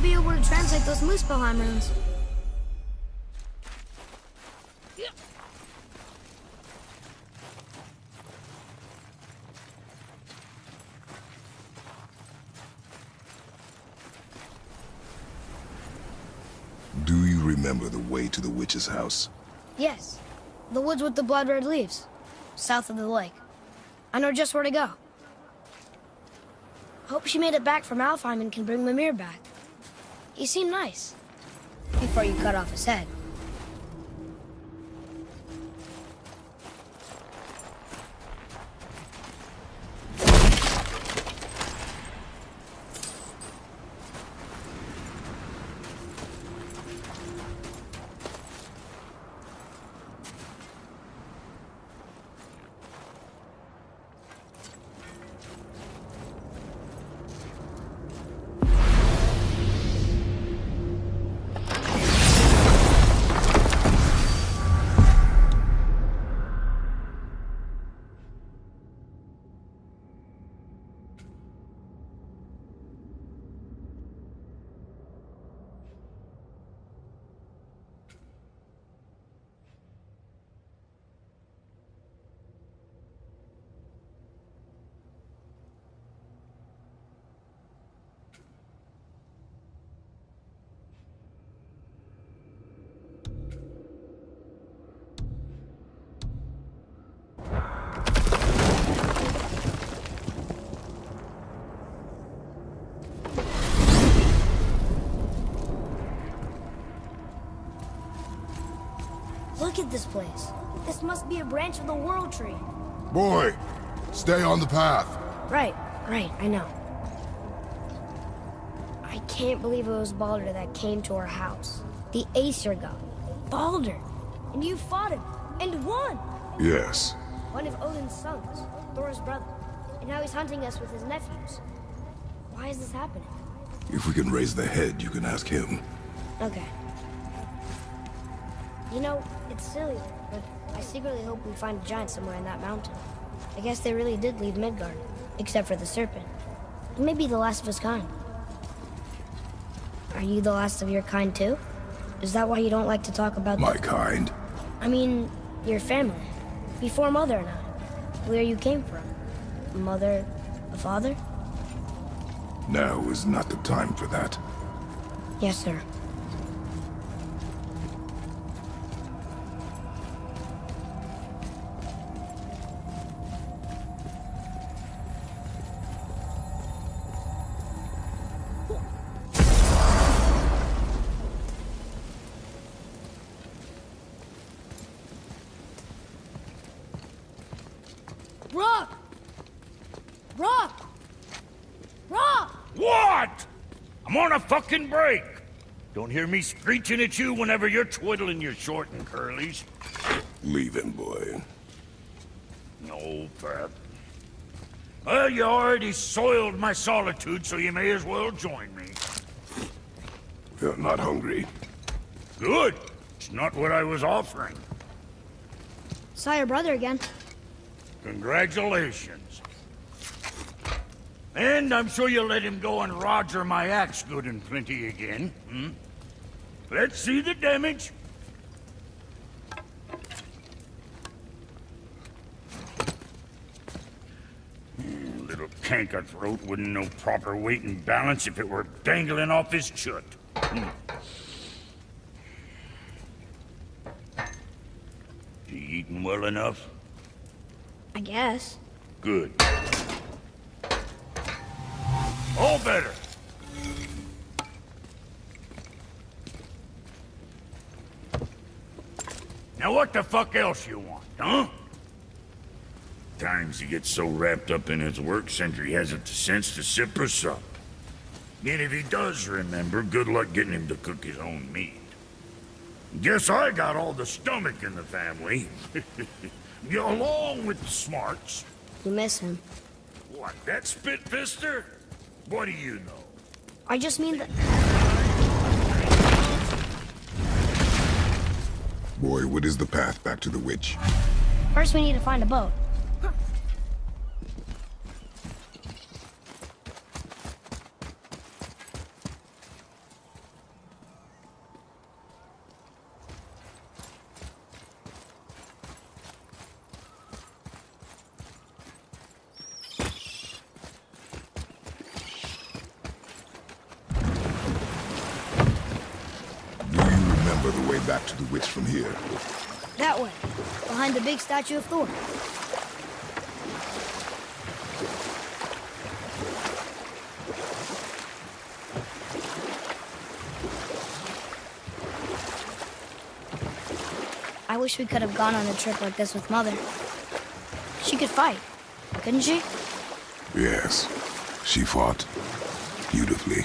be able to translate those Muspelheim runes. Do you remember the way to the witch's house? Yes. The woods with the blood-red leaves. South of the lake. I know just where to go. Hope she made it back from Alfheim and can bring Mimir back. He seemed nice. Before you cut off his head. Look at this place. This must be a branch of the World Tree. Boy, stay on the path. Right, I know. I can't believe it was Baldur that came to our house. The Aesir god. Baldur. And you fought him. And won! Yes. One of Odin's sons. Thor's brother. And now he's hunting us with his nephews. Why is this happening? If we can raise the head, you can ask him. Okay. You know, it's silly, but I secretly hope we find a giant somewhere in that mountain. I guess they really did leave Midgard, except for the serpent. He may be the last of his kind. Are you the last of your kind too? Is that why you don't like to talk about My kind? I mean, your family. Before Mother and I. Where you came from. A mother, a father? Now is not the time for that. Yes, sir. Rock! Rock! Rock! What? I'm on a fucking break. Don't hear me screeching at you whenever you're twiddling your short and curlies. Leave him, boy. No, Pat. Well, you already soiled my solitude, so you may as well join me. You're not hungry. Good. It's not what I was offering. Saw your brother again. Congratulations. And I'm sure you'll let him go and Roger my axe good and plenty again, hmm? Let's see the damage. Little canker-throat wouldn't know proper weight and balance if it were dangling off his chut. You eating well enough? I guess. Good. All better. Now what the fuck else you want, huh? Times he gets so wrapped up in his work, Sentry hasn't the sense to sip or sup. And if he does remember, good luck getting him to cook his own meat. Guess I got all the stomach in the family. Along with the smarts. You miss him. What, that spit-fister? What do you know? I just mean that... Boy, what is the path back to the witch? First we need to find a boat. the way back to the witch from here? That way, behind the big statue of Thor. I wish we could have gone on a trip like this with Mother. She could fight, couldn't she? Yes, she fought beautifully.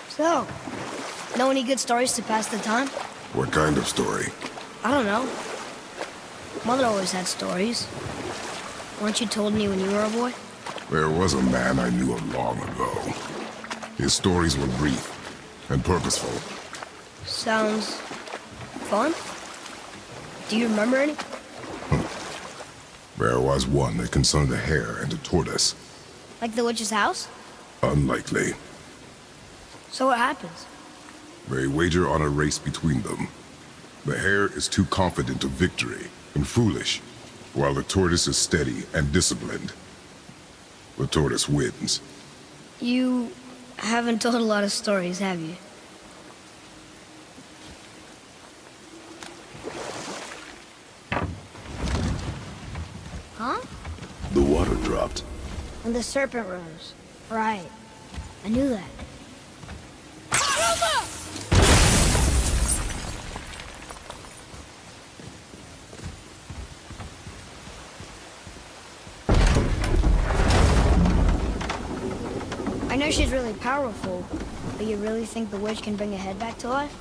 So, know any good stories to pass the time? What kind of story? I don't know. Mother always had stories. Weren't you told me when you were a boy? There was a man I knew of long ago. His stories were brief and purposeful. Sounds fun. Do you remember any? There was one that concerned a hare and a tortoise. Like the witch's house? Unlikely. So what happens? They wager on a race between them. The hare is too confident of victory and foolish, while the tortoise is steady and disciplined. The tortoise wins. You haven't told a lot of stories, have you? Huh? The water dropped. And the serpent rose. Right. I knew that. I know she's really powerful, but you really think the witch can bring a head back to life?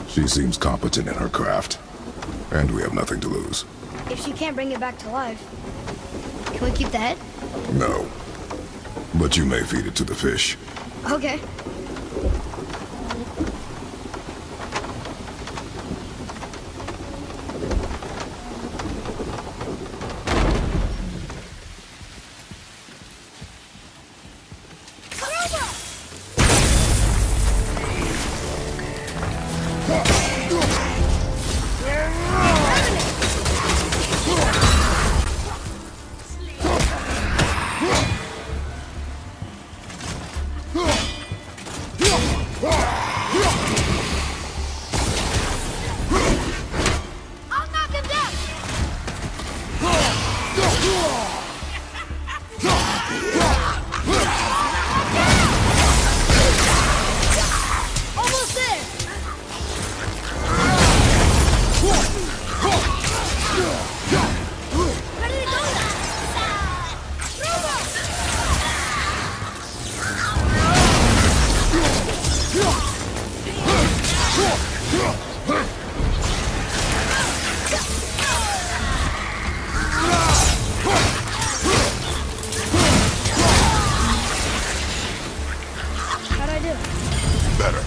She seems competent in her craft, and we have nothing to lose. If she can't bring it back to life, can we keep the head? No. But you may feed it to the fish. Okay. How'd I do? Better.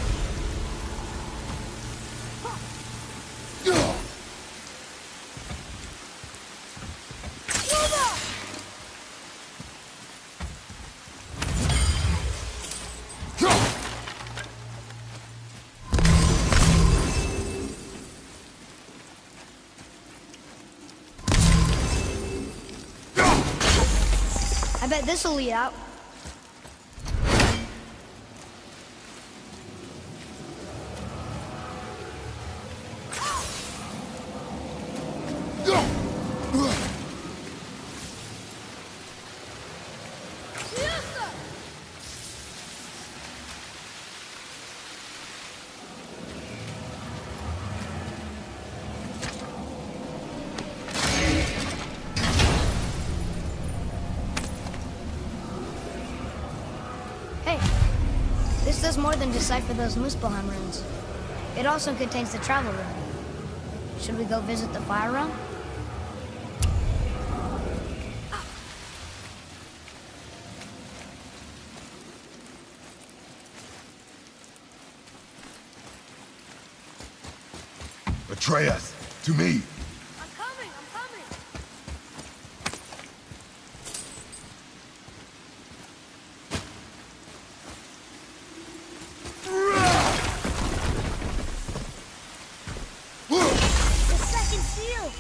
I bet this'll lead out. Hey, this does more than decipher those Muspelheim runes. It also contains the travel rune. Should we go visit the fire realm? Betray us. To me. I'm coming, I'm coming. The second seal.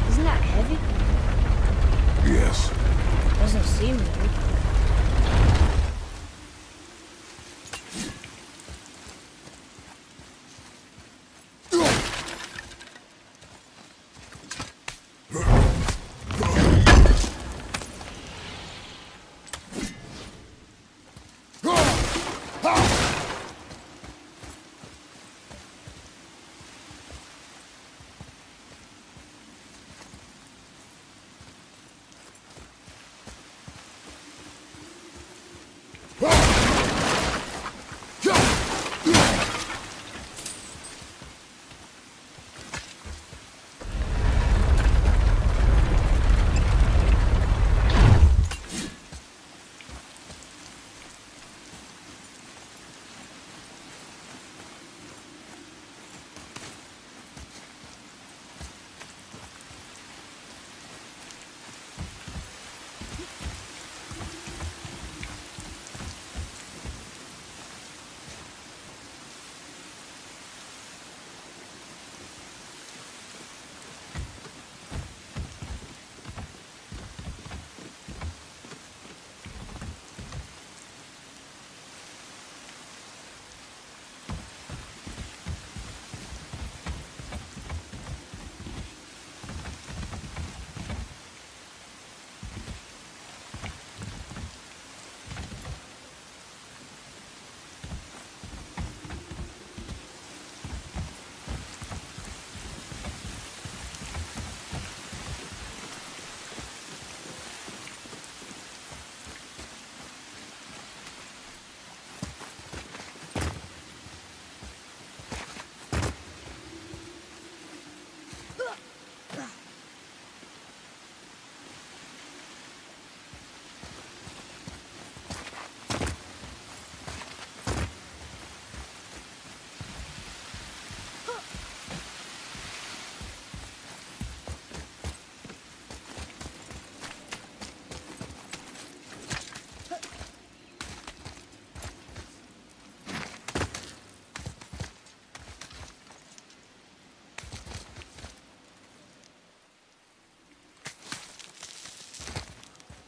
Isn't that heavy? Yes. Doesn't seem heavy.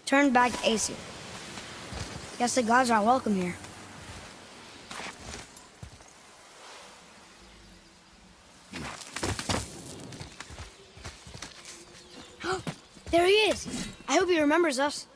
Turn back AC. Guess the gods aren't welcome here. There he is! I hope he remembers us.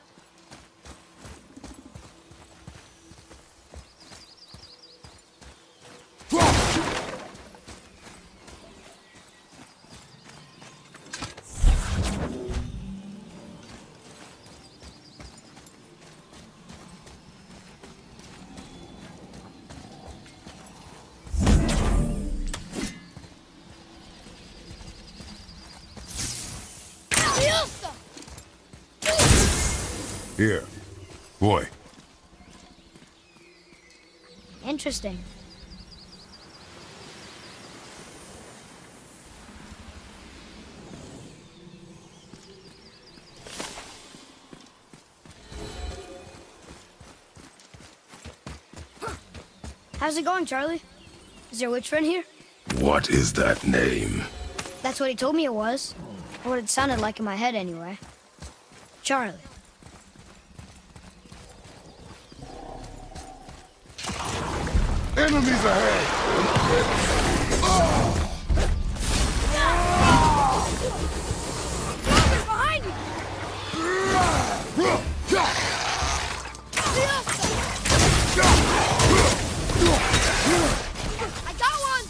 Here. Boy. Interesting. How's it going, Charlie? Is your witch friend here? What is that name? That's what he told me it was. Or what it sounded like in my head, anyway. Charlie. Enemies ahead! Behind you! I got one!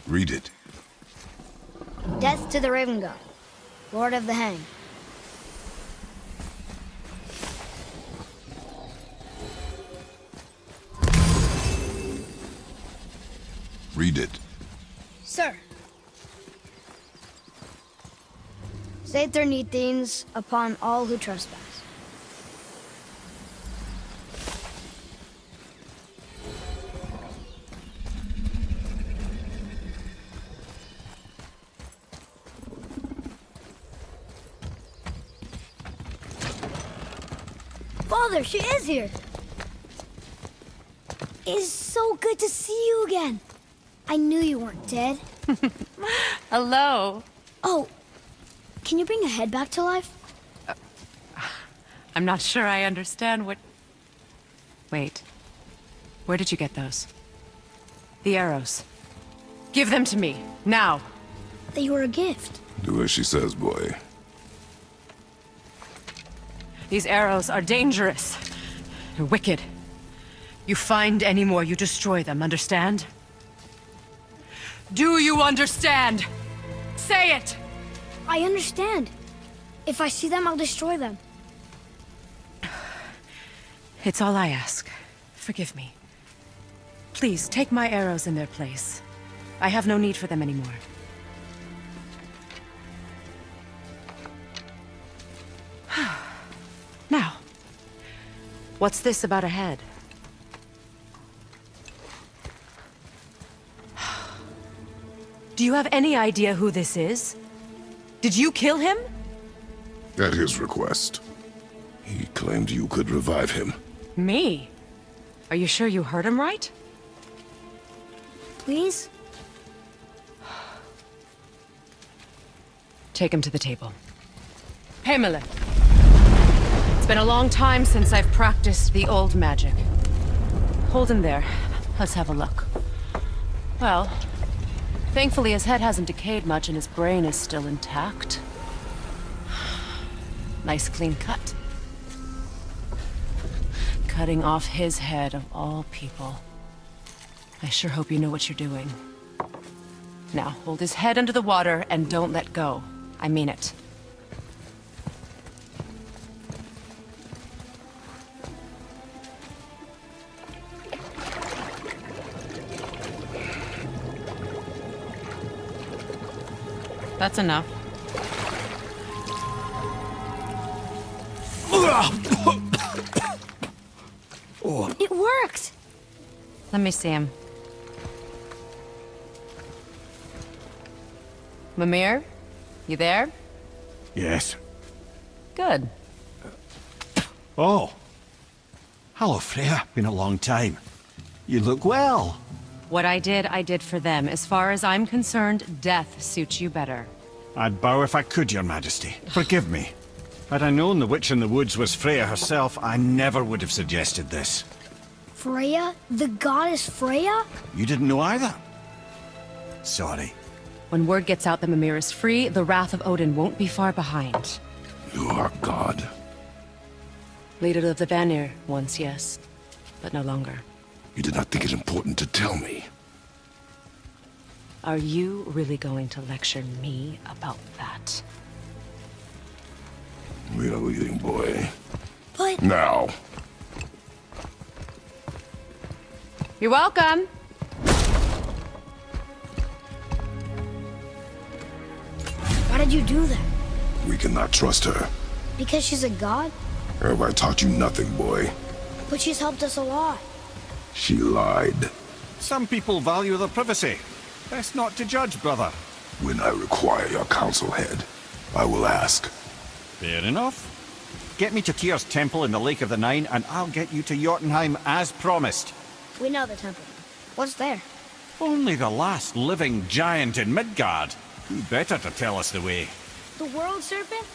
Read it. Death to the Raven God, Lord of the Hang. Read it. Sir. Say their neat things upon all who trespass. Father, she is here. It's so good to see you again. I knew you weren't dead. Hello. Oh, can you bring a head back to life? I'm not sure I understand what... Wait. Where did you get those? The arrows. Give them to me, now. They were a gift. Do as she says, boy. These arrows are dangerous. They're wicked. You find any more, you destroy them, understand? Do you understand? Say it! I understand. If I see them, I'll destroy them. It's all I ask. Forgive me. Please, take my arrows in their place. I have no need for them anymore. Now, what's this about a head? Do you have any idea who this is? Did you kill him? At his request. He claimed you could revive him. Me? Are you sure you heard him right? Please? Take him to the table. Pamela. It's been a long time since I've practiced the old magic. Hold him there. Let's have a look. Well, thankfully his head hasn't decayed much and his brain is still intact. Nice clean cut. Cutting off his head of all people. I sure hope you know what you're doing. Now, hold his head under the water and don't let go. I mean it. That's enough. It worked! Let me see him. Mimir? You there? Yes. Good. Oh. Hello, Freya. Been a long time. You look well. What I did for them. As far as I'm concerned, death suits you better. I'd bow if I could, Your Majesty. Forgive me. Had I known the witch in the woods was Freya herself, I never would have suggested this. Freya? The goddess Freya? You didn't know either? Sorry. When word gets out that Mimir is free, the wrath of Odin won't be far behind. You are God. Leader of the Vanir, once yes, but no longer. You did not think it important to tell me. Are you really going to lecture me about that? We are leaving, boy. But... Now. You're welcome. Why did you do that? We cannot trust her. Because she's a god? Have I taught you nothing, boy? But she's helped us a lot. She lied. Some people value their privacy. Best not to judge, brother. When I require your counsel head, I will ask. Fair enough. Get me to Tyr's temple in the Lake of the Nine, and I'll get you to Jotunheim as promised. We know the temple. What's there? Only the last living giant in Midgard. Who better to tell us the way? The world serpent?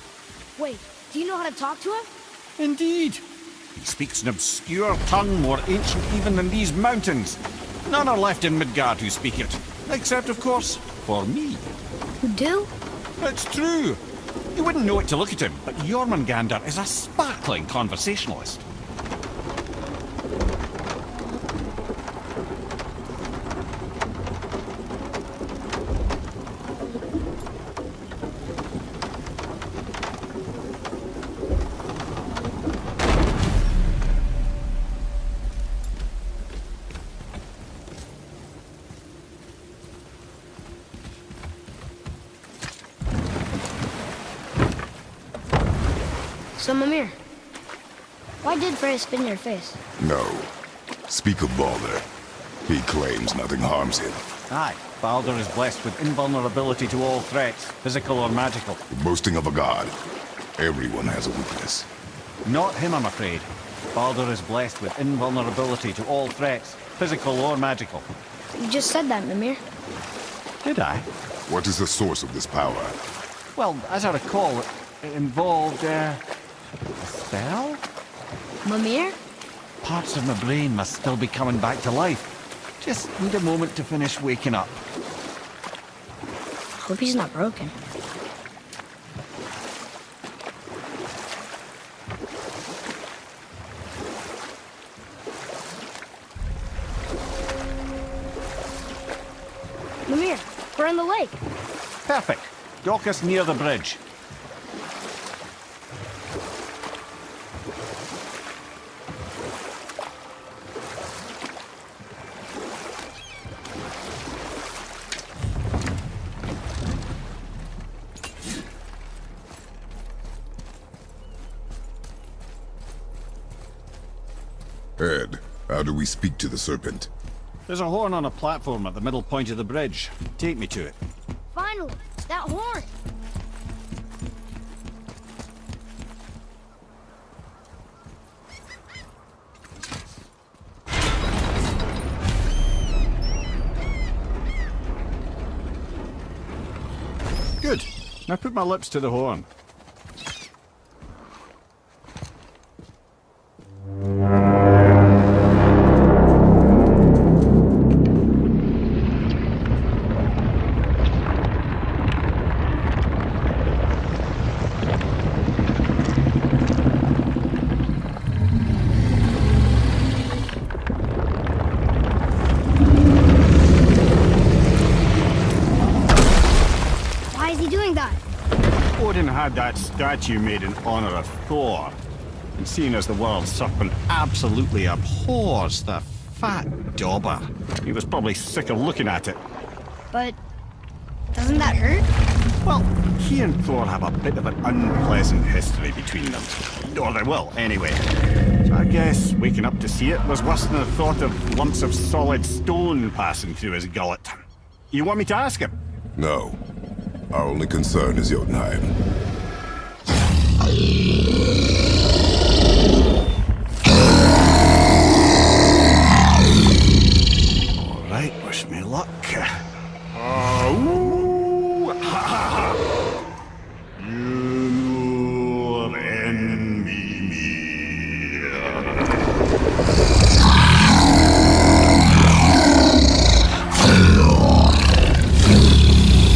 Wait, do you know how to talk to him? Indeed. He speaks an obscure tongue more ancient even than these mountains. None are left in Midgard who speak it. Except, of course, for me. You do? It's true. You wouldn't know it to look at him, but Jormungandr is a sparkling conversationalist. So, Mimir, why did Freya spit in your face? No. Speak of Balder. He claims nothing harms him. Aye, Baldur is blessed with invulnerability to all threats, physical or magical. Boasting of a god. Everyone has a weakness. Not him, I'm afraid. Baldur is blessed with invulnerability to all threats, physical or magical. You just said that, Mimir. Did I? What is the source of this power? Well, as I recall, it involved, a spell? Mimir? Parts of my brain must still be coming back to life. Just need a moment to finish waking up. Hope he's not broken. Mimir, we're in the lake. Perfect. Dock us near the bridge. Ed, how do we speak to the serpent? There's a horn on a platform at the middle point of the bridge. Take me to it. Finally, that horn. Good. Now put my lips to the horn. Why is he doing that? Odin had that statue made in honor of Thor. And seeing as the world serpent absolutely abhors the fat dauber, he was probably sick of looking at it. But doesn't that hurt? Well, he and Thor have a bit of an unpleasant history between them. Or they will, anyway. So I guess waking up to see it was worse than the thought of lumps of solid stone passing through his gullet. You want me to ask him? No. Our only concern is Jotunheim. All right, wish me luck. You envy me.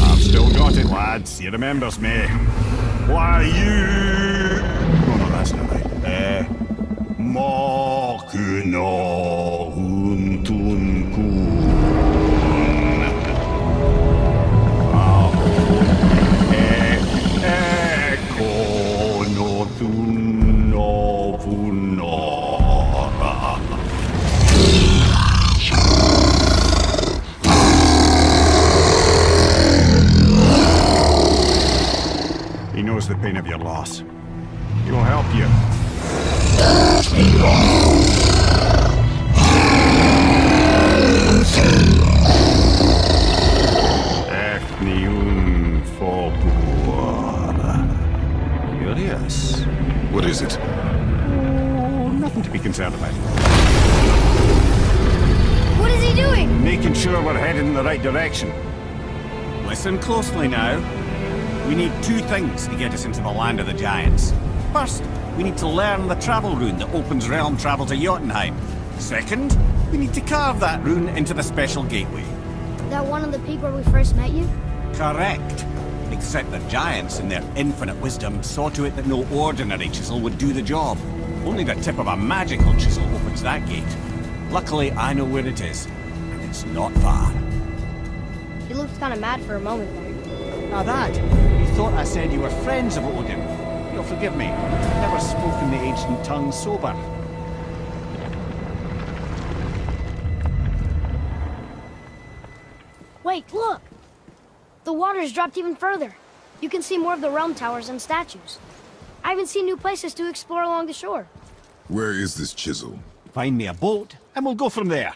I've still got it, lads. He remembers me. Why you? Oh no, that's not right. Makuna huntun kun. Ekono tunno punora. He knows the pain of your loss. He will help you. Efniun Fobuar. Curious. What is it? Oh, nothing to be concerned about. What is he doing? Making sure we're headed in the right direction. Listen closely now. We need two things to get us into the land of the giants. First, we need to learn the travel rune that opens realm travel to Jotunheim. Second, we need to carve that rune into the special gateway. That one of the peak where we first met you? Correct. Except the giants, in their infinite wisdom, saw to it that no ordinary chisel would do the job. Only the tip of a magical chisel opens that gate. Luckily, I know where it is, and it's not far. He looked kind of mad for a moment there. Now that, you thought I said you were friends of Odin. You'll forgive me. I've never spoken the ancient tongue sober. Wait, look! The water's dropped even further. You can see more of the realm towers and statues. I haven't seen new places to explore along the shore. Where is this chisel? Find me a boat, and we'll go from there.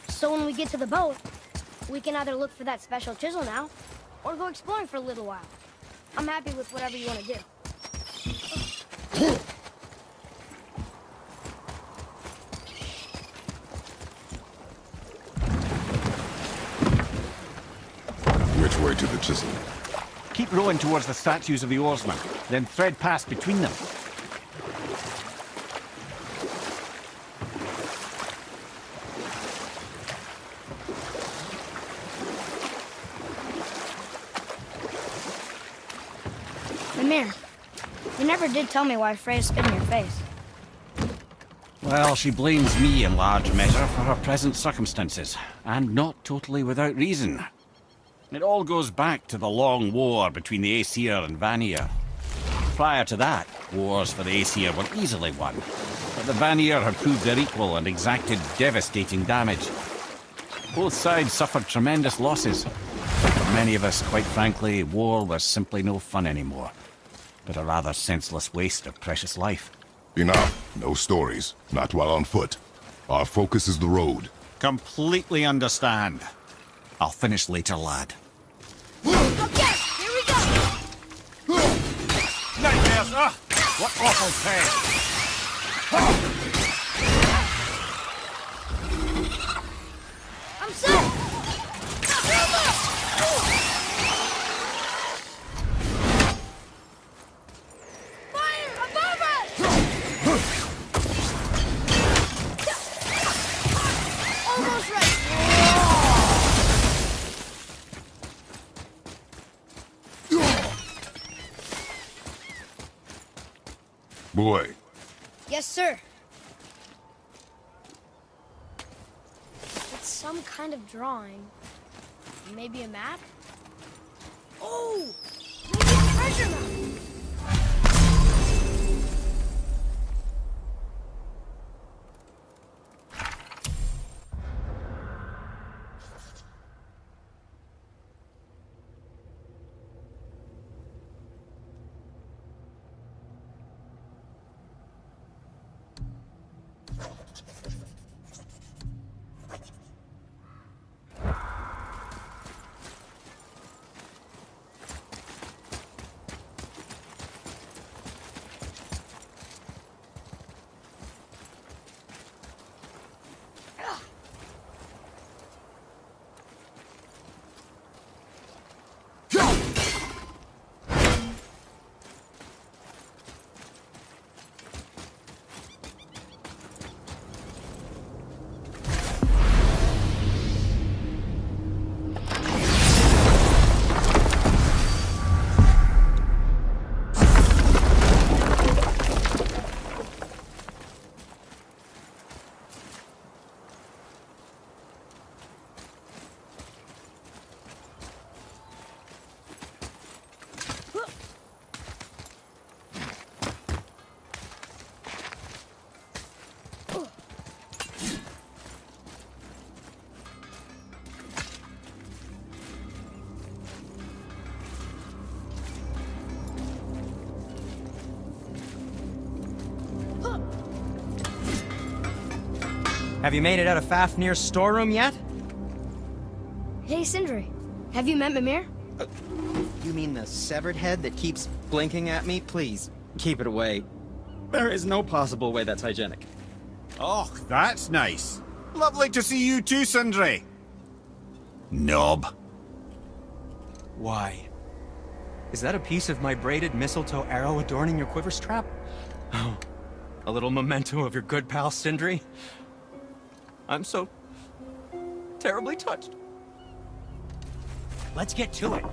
So when we get to the boat, we can either look for that special chisel now, or go exploring for a little while. I'm happy with whatever you want to do. Which way to the chisel? Keep rowing towards the statues of the oarsmen, then thread past between them. Mimir, you never did tell me why Freya spit in your face. Well, she blames me in large measure for her present circumstances, and not totally without reason. It all goes back to the long war between the Aesir and Vanir. Prior to that, wars for the Aesir were easily won, but the Vanir had proved their equal and exacted devastating damage. Both sides suffered tremendous losses. For many of us, quite frankly, war was simply no fun anymore, but a rather senseless waste of precious life. Enough. No stories. Not while on foot. Our focus is the road. Completely understand. I'll finish later, lad. Okay, here we go! Nightmares! What awful pain! I'm set! Fire above us! Almost right. Boy, Yes, sir. It's some kind of drawing. Maybe a map? Oh! Maybe a treasure map! Have you made it out of Fafnir's storeroom yet? Hey, Sindri. Have you met Mimir? You mean the severed head that keeps blinking at me? Please, keep it away. There is no possible way that's hygienic. Oh, that's nice. Lovely to see you too, Sindri. Knob. Why? Is that a piece of my braided mistletoe arrow adorning your quiver strap? Oh, a little memento of your good pal Sindri? I'm so terribly touched. Let's get to it.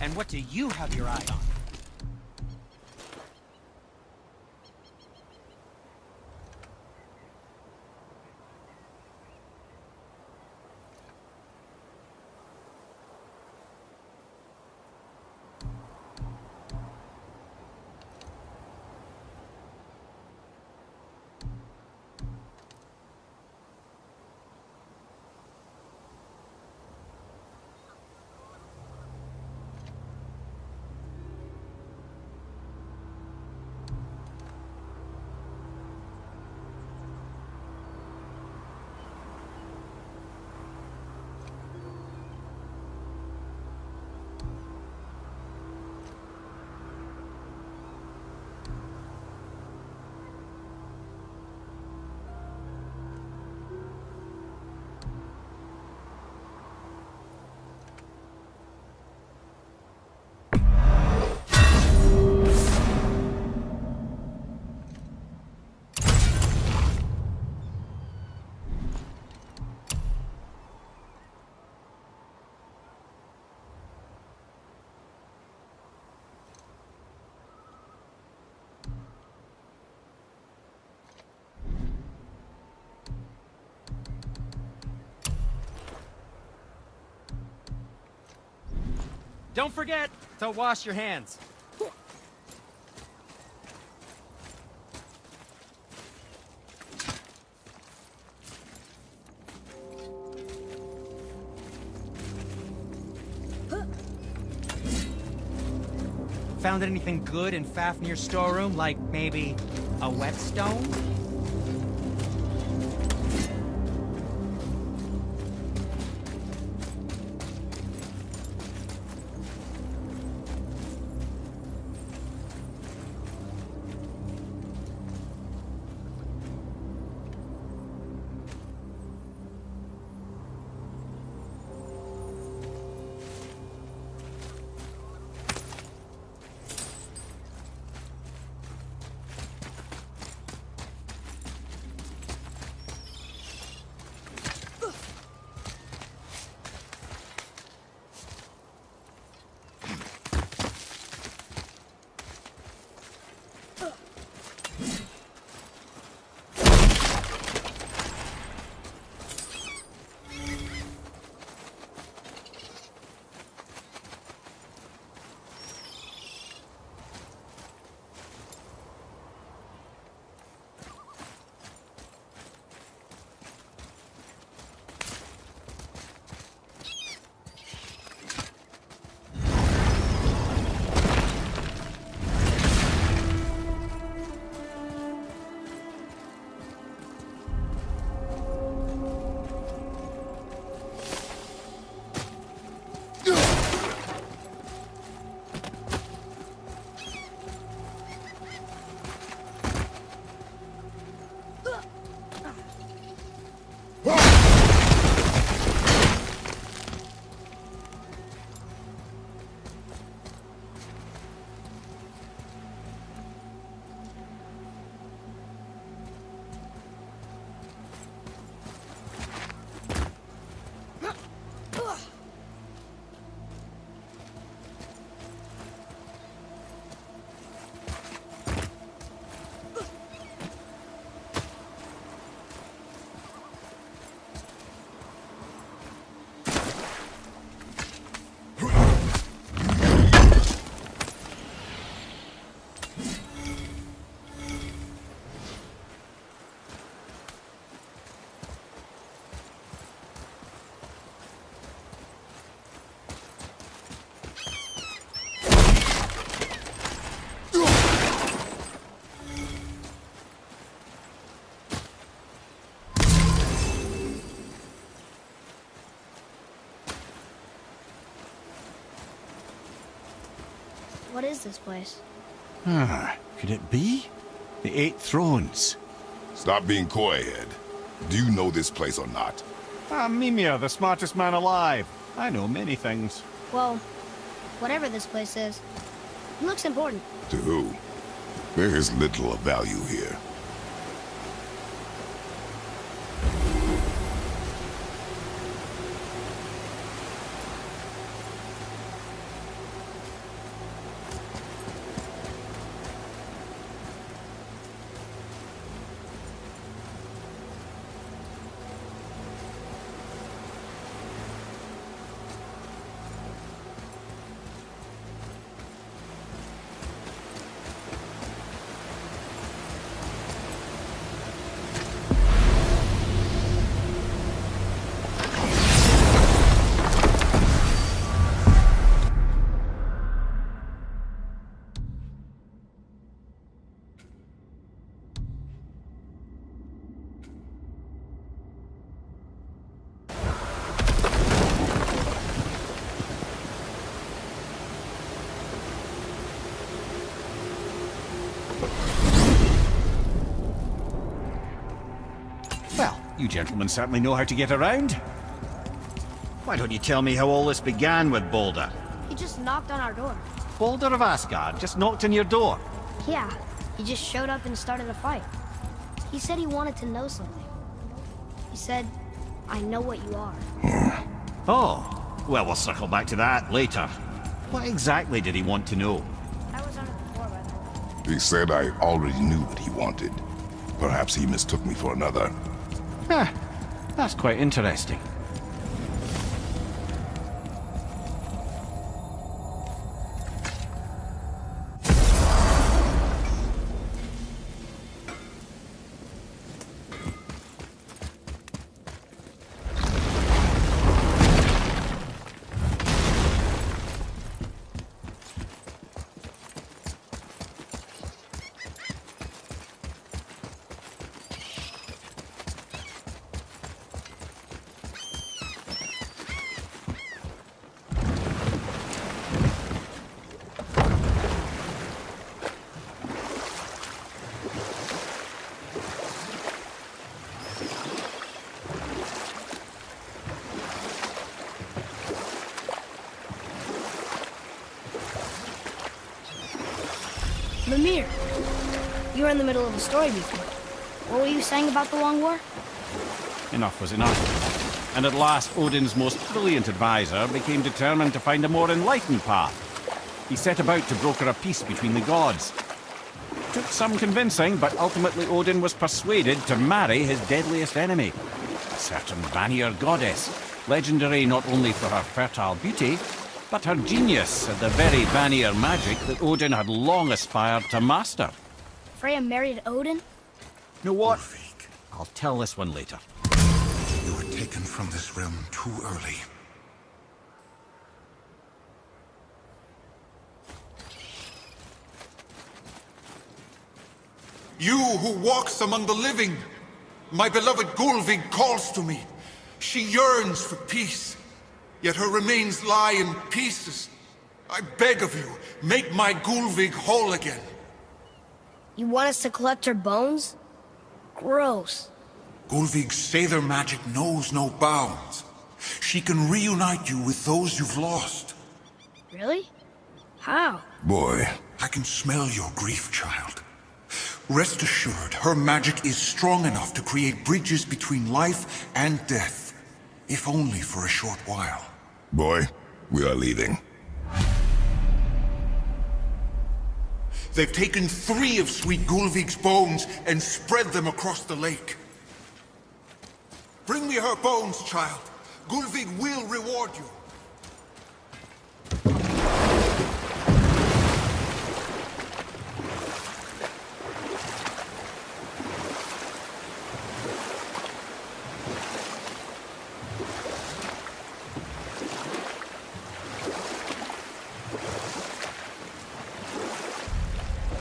And what do you have your eye on? Don't forget to wash your hands. Found anything good in Fafnir's storeroom, like maybe a whetstone? What is this place? Could it be? The Eight Thrones. Stop being coy-head. Do you know this place or not? I'm Mimir, the smartest man alive. I know many things. Well, whatever this place is, it looks important. To who? There is little of value here. Well, you gentlemen certainly know how to get around. Why don't you tell me how all this began with Balder? He just knocked on our door. Balder of Asgard just knocked on your door. Yeah, he just showed up and started a fight. He said he wanted to know something. He said, I know what you are. Oh, well, we'll circle back to that later. What exactly did he want to know? I was on it before, by the way. He said I already knew what he wanted. Perhaps he mistook me for another. Huh, that's quite interesting. Mimir, you were in the middle of a story before. What were you saying about the Long War? Enough was enough. And at last, Odin's most brilliant advisor became determined to find a more enlightened path. He set about to broker a peace between the gods. Took some convincing, but ultimately Odin was persuaded to marry his deadliest enemy, a certain Vanir goddess, legendary not only for her fertile beauty, but her genius at the very Vanir magic that Odin had long aspired to master. Freya married Odin? You know what? Ulfik, I'll tell this one later. you were taken from this realm too early. You who walks among the living, my beloved Gulvig calls to me. She yearns for peace, yet her remains lie in pieces. I beg of you, make my Gulvig whole again. You want us to collect her bones? Gross. Gulvig's Sather magic knows no bounds. She can reunite you with those you've lost. Really? How? Boy, I can smell your grief, child. Rest assured, her magic is strong enough to create bridges between life and death, if only for a short while. boy, we are leaving. They've taken 3 of Sweet Gulvig's bones and spread them across the lake. Bring me her bones, child. Gulvig will reward you.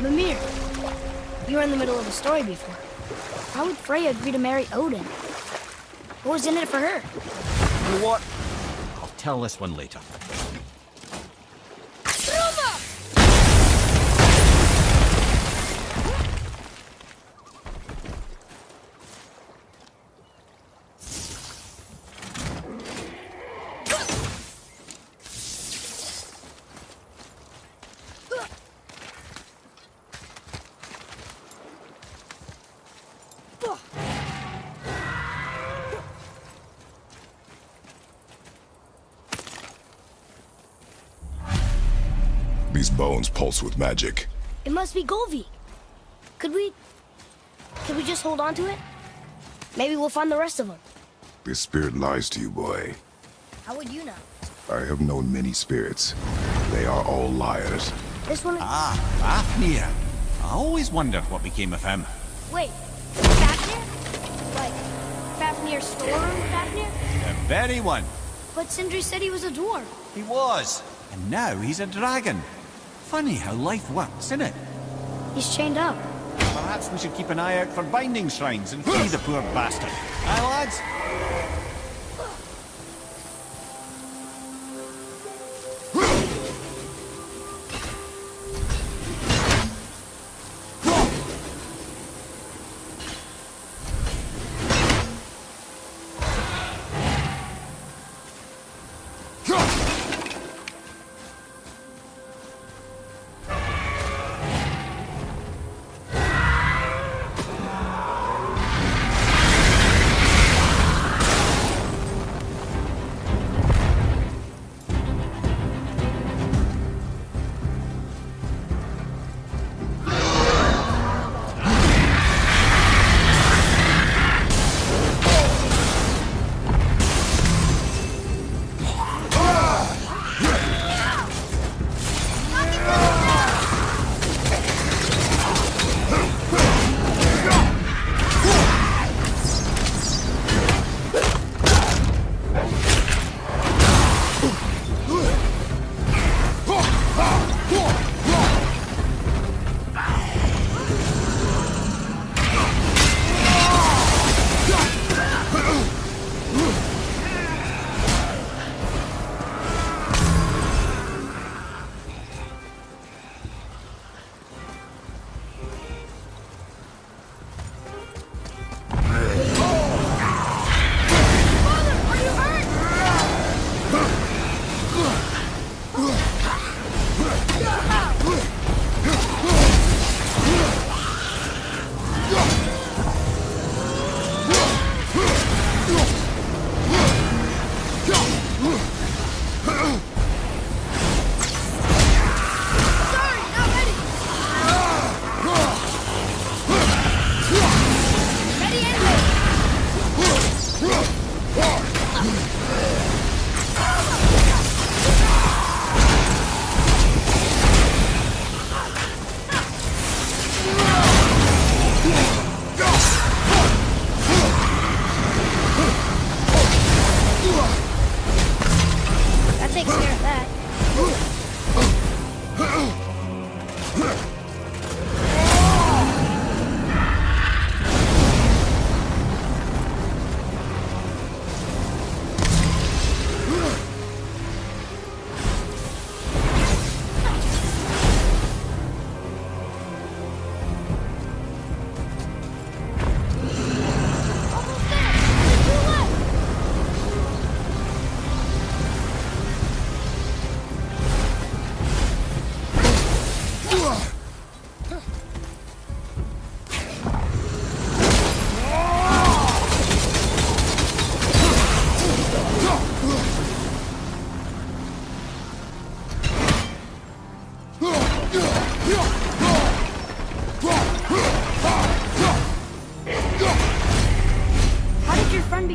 Mimir, you were in the middle of a story before. How would Freya agree to marry Odin? What was in it for her? You know what? I'll tell this one later. These bones pulse with magic. It must be Golvi. Could we just hold on to it? Maybe we'll find the rest of them. This spirit lies to you, boy. How would you know? I have known many spirits. They are all liars. This one... Ah, Fafnir. I always wondered what became of him. Wait, Fafnir? Like, Fafnir Storm Fafnir? The very one. But Sindri said he was a dwarf. He was. And now he's a dragon. Funny how life works, isn't it? He's chained up. Perhaps we should keep an eye out for binding shrines and free the poor bastard. Aye, lads?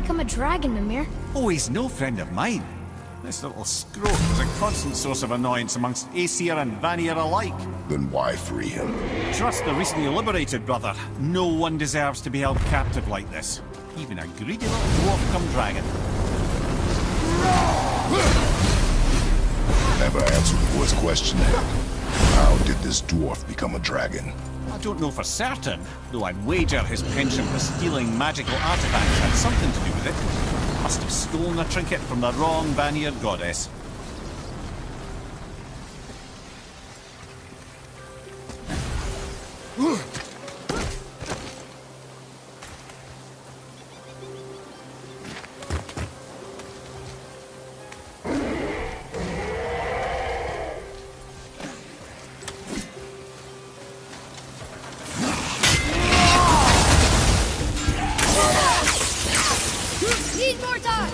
become a dragon, Mimir? Oh, he's no friend of mine. This little scrote was a constant source of annoyance amongst Aesir and Vanir alike. Then why free him? Trust the recently liberated brother. No one deserves to be held captive like this. Even a greedy little dwarf come dragon. Never answered the boy's question then. How did this dwarf become a dragon? I don't know for certain, though I'd wager his penchant for stealing magical artifacts had something to do with it. Must have stolen a trinket from the wrong Vanir goddess. Need more time!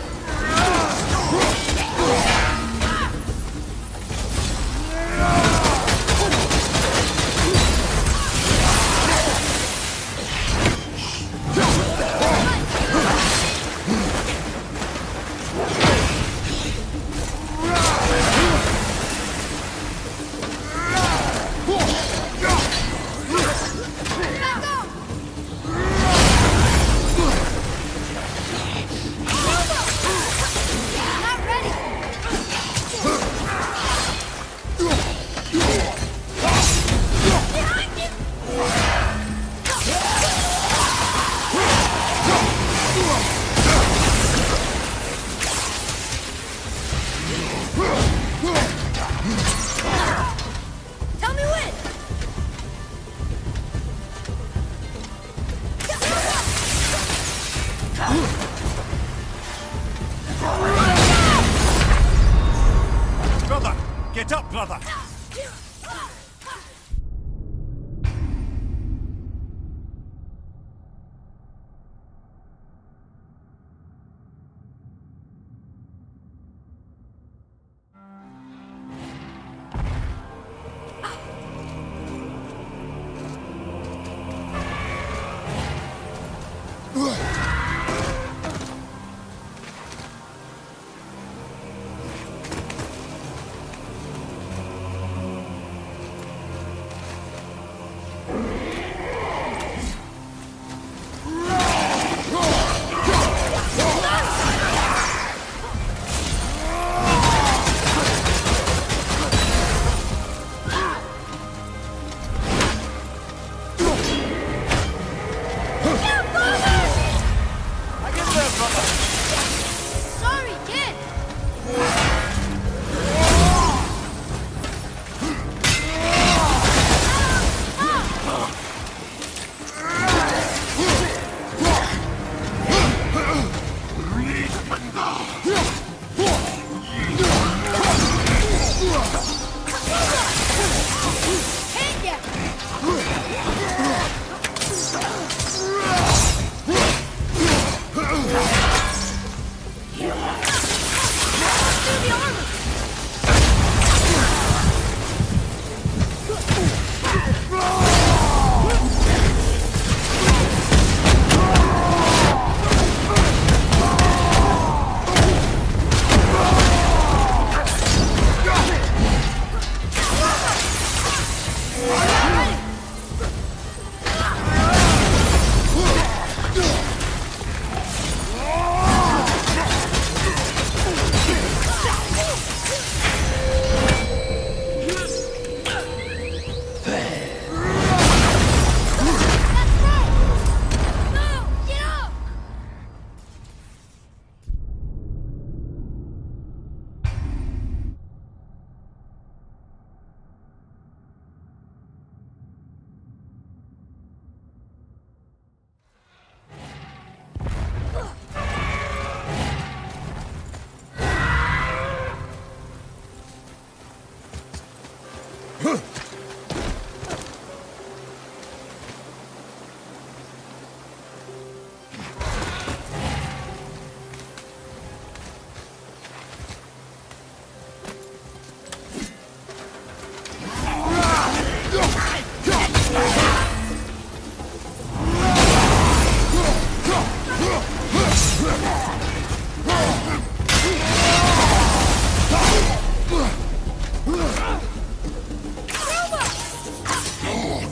up, brother! Sorry, kid. Hit ya. Through the armor. No, get up.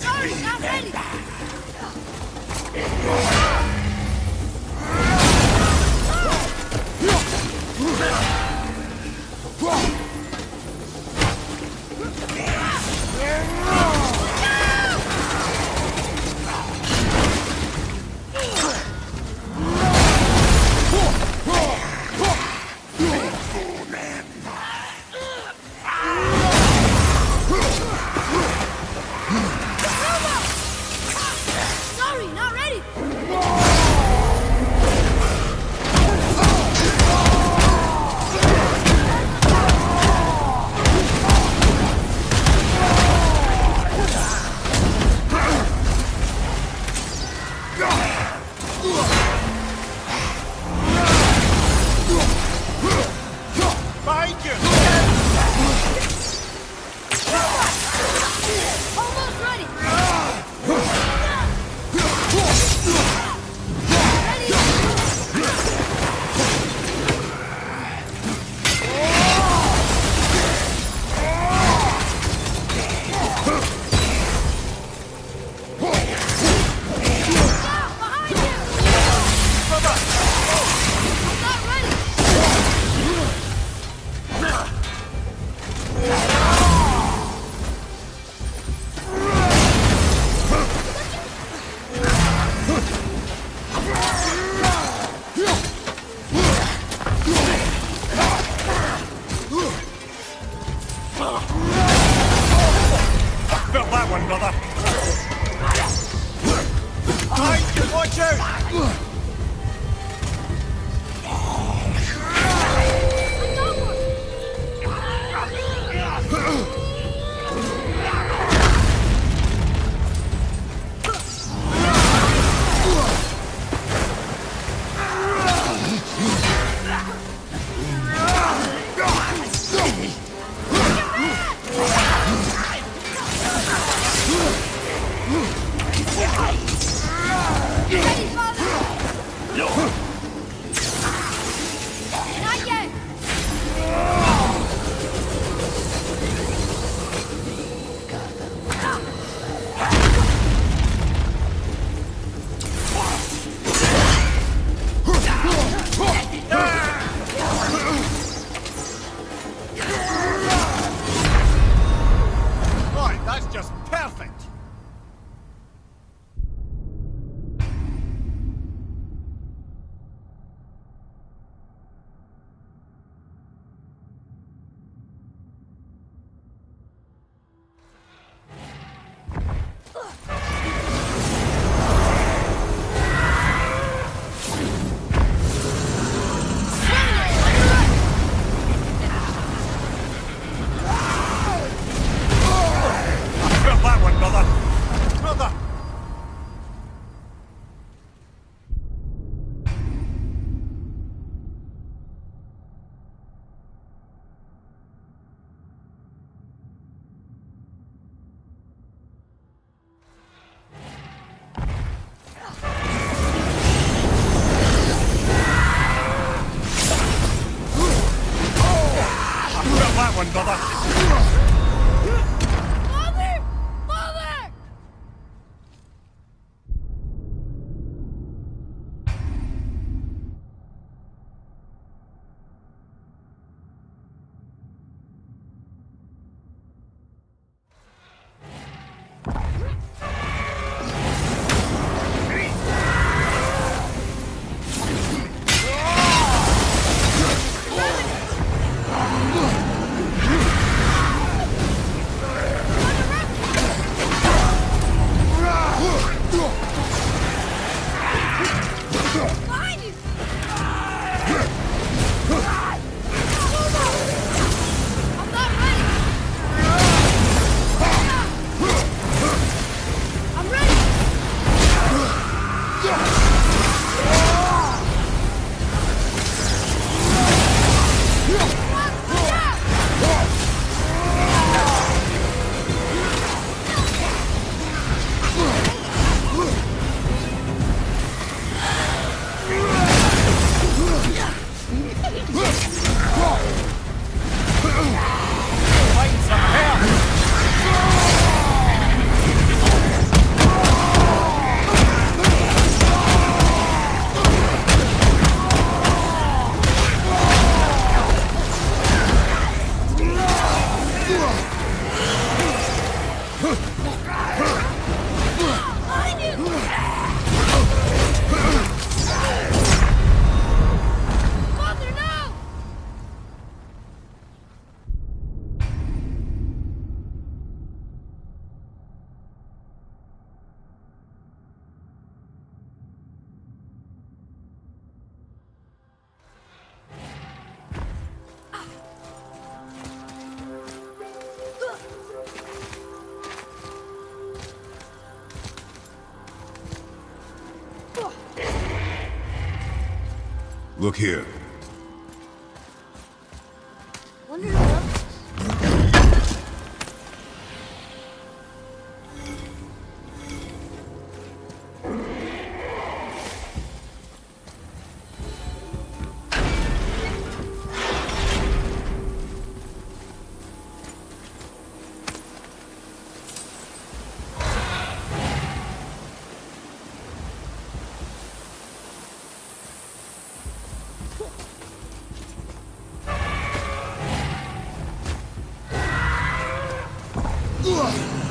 Sorry, not ready. Sorry, not ready. Behind you! Almost ready. Behind you. I'm not ready. Felt that one, brother. Behind you, watch out! I got one. Look here. Wonder who else. Ugh!